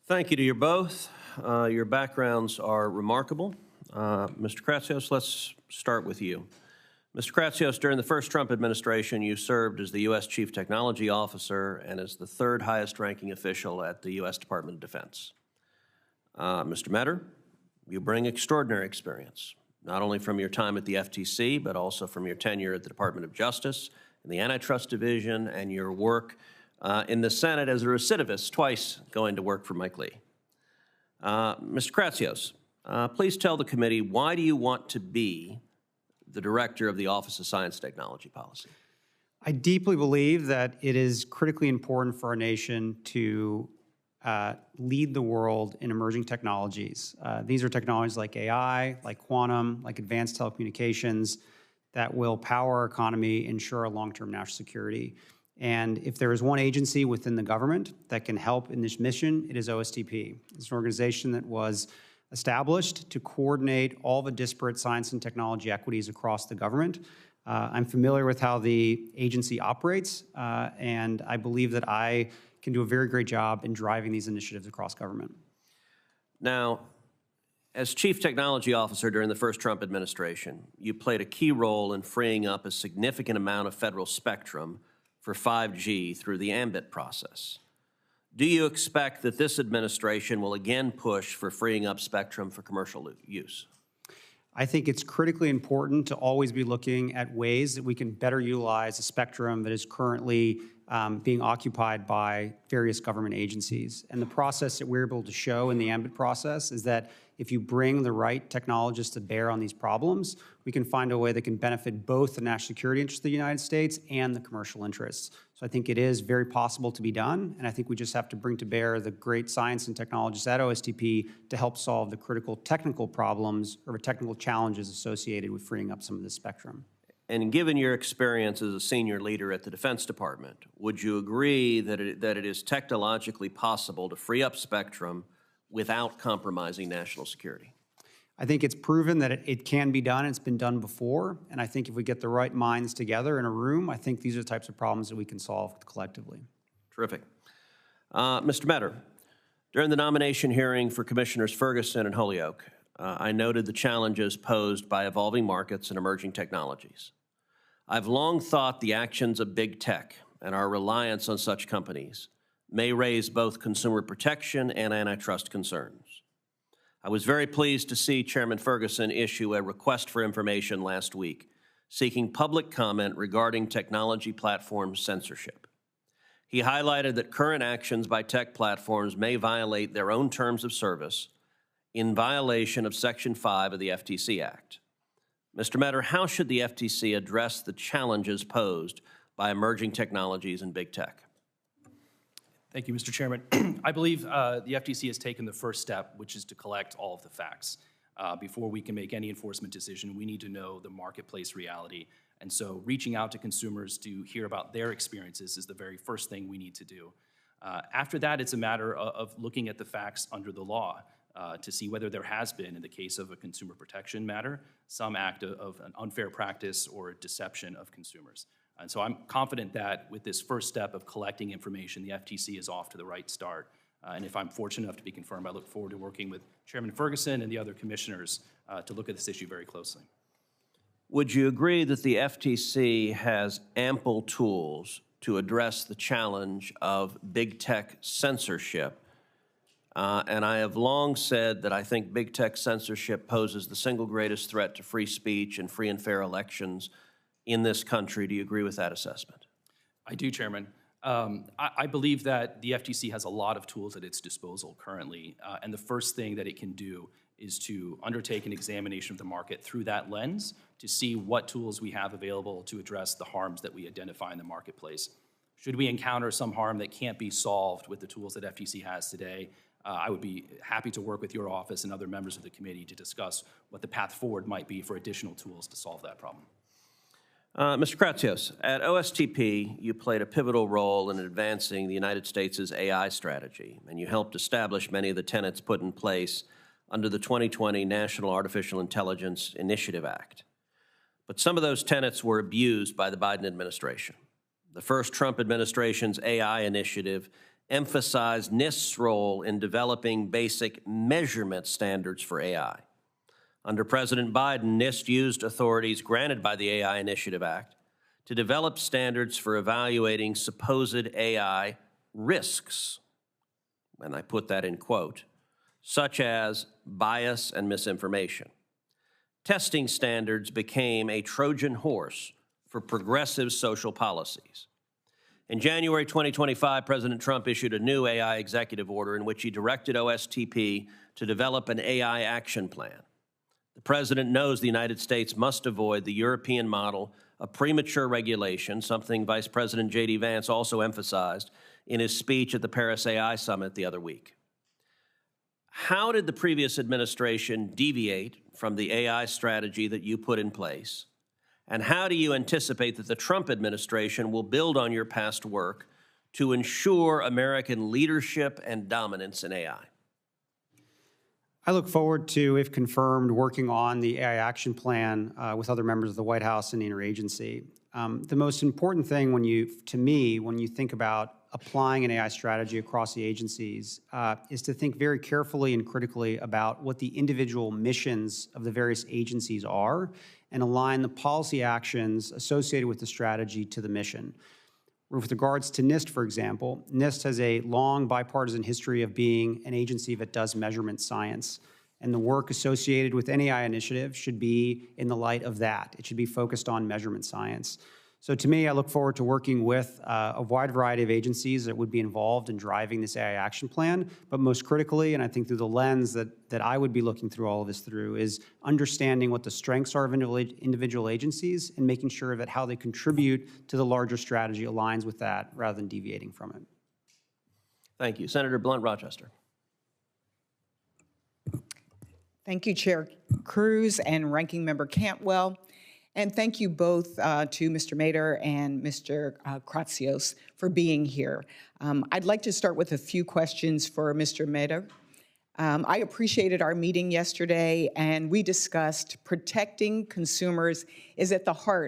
Thank you to you both. Your backgrounds are remarkable. Mr. Kratsios, let's start with you. Mr. Kratsios, during the first Trump administration, you served as the U.S. Chief Technology Officer and as the third highest ranking official at the U.S. Department of Defense. Mr. Metter, you bring extraordinary experience, not only from your time at the FTC, but also from your tenure at the Department of Justice and the Antitrust Division and your work in the Senate as a recidivist, twice going to work for Mike Lee. Mr. Kratsios, please tell the committee, why do you want to be the director of the Office of Science Technology Policy? I deeply believe that it is critically important for our nation to lead the world in emerging technologies. These are technologies like AI, like quantum, like advanced telecommunications that will power our economy, ensure our long-term national security. And if there is one agency within the government that can help in this mission, it is OSTP. It's an organization that was established to coordinate all the disparate science and technology equities across the government. I'm familiar with how the agency operates, and I believe that I can do a very great job in driving these initiatives across government. Now, as Chief Technology Officer during the first Trump administration, you played a key role in freeing up a significant amount of federal spectrum for 5G through the ambit process. Do you expect that this administration will again push for freeing up spectrum for commercial use? I think it's critically important to always be looking at ways that we can better utilize the spectrum that is currently being occupied by various government agencies. And the process that we're able to show in the ambit process is that if you bring the right technologists to bear on these problems, we can find a way that can benefit both the national security interests of the United States and the commercial interests. So I think it is very possible to be done, and I think we just have to bring to bear the great science and technologists at OSTP to help solve the critical technical problems or technical challenges associated with freeing up some of this spectrum. And given your experience as a senior leader at the Defense Department, would you agree that it is technologically possible to free up spectrum without compromising national security? I think it's proven that it can be done. It's been done before. And I think if we get the right minds together in a room, I think these are the types of problems that we can solve collectively. Terrific. Mr. Metter, during the nomination hearing for Commissioners Ferguson and Holyoke, I noted the challenges posed by evolving markets and emerging technologies. I've long thought the actions of big tech and our reliance on such companies may raise both consumer protection and antitrust concerns. I was very pleased to see Chairman Ferguson issue a request for information last week, seeking public comment regarding technology platform censorship. He highlighted that current actions by tech platforms may violate their own terms of service in violation of Section 5 of the FTC Act. Mr. Metter, how should the FTC address the challenges posed by emerging technologies and big tech? Thank you, Mr. Chairman. I believe the FTC has taken the first step, which is to collect all of the facts. Before we can make any enforcement decision, we need to know the marketplace reality. And so reaching out to consumers to hear about their experiences is the very first thing we need to do. After that, it's a matter of looking at the facts under the law to see whether there has been, in the case of a consumer protection matter, some act of an unfair practice or deception of consumers. And so I'm confident that with this first step of collecting information, the FTC is off to the right start. And if I'm fortunate enough to be confirmed, I look forward to working with Chairman Ferguson and the other commissioners to look at this issue very closely. Would you agree that the FTC has ample tools to address the challenge of big tech censorship? And I have long said that I think big tech censorship poses the single greatest threat to free speech and free and fair elections in this country. Do you agree with that assessment? I do, Chairman. I believe that the FTC has a lot of tools at its disposal currently, and the first thing that it can do is to undertake an examination of the market through that lens to see what tools we have available to address the harms that we identify in the marketplace. Should we encounter some harm that can't be solved with the tools that FTC has today, I would be happy to work with your office and other members of the committee to discuss what the path forward might be for additional tools to solve that problem. Mr. Kratsios, at OSTP, you played a pivotal role in advancing the United States' AI strategy, and you helped establish many of the tenets put in place under the 2020 National Artificial Intelligence Initiative Act. But some of those tenets were abused by the Biden administration. The first Trump administration's AI initiative emphasized NIST's role in developing basic measurement standards for AI. Under President Biden, NIST used authorities granted by the AI Initiative Act to develop standards for evaluating supposed AI risks, and I put that in quote, such as bias and misinformation. Testing standards became a Trojan horse for progressive social policies. In January 2025, President Trump issued a new AI executive order in which he directed OSTP to develop an AI action plan. The president knows the United States must avoid the European model of premature regulation, something Vice President J.D. Vance also emphasized in his speech at the Paris AI Summit the other week. How did the previous administration deviate from the AI strategy that you put in place? And how do you anticipate that the Trump administration will build on your past work to ensure American leadership and dominance in AI? I look forward to, if confirmed, working on the AI action plan with other members of the White House and the interagency. The most important thing when you think about applying an AI strategy across the agencies is to think very carefully and critically about what the individual missions of the various agencies are and align the policy actions associated with the strategy to the mission. With regards to NIST, for example, NIST has a long bipartisan history of being an agency that does measurement science. And the work associated with any AI initiative should be in the light of that. It should be focused on measurement science. So to me, I look forward to working with a wide variety of agencies that would be involved in driving this AI action plan. But most critically, and I think through the lens that I would be looking through all of this through, is understanding what the strengths are of individual agencies and making sure that how they contribute to the larger strategy aligns with that rather than deviating from it. Thank you. Senator Blunt, Rochester. Thank you, Chair Cruz and Ranking Member Cantwell. And thank you both to Mr. Mader and Mr. Kratsios for being here. I'd like to start with a few questions for Mr. Mader. I appreciated our meeting yesterday, and we discussed protecting consumers is at the heart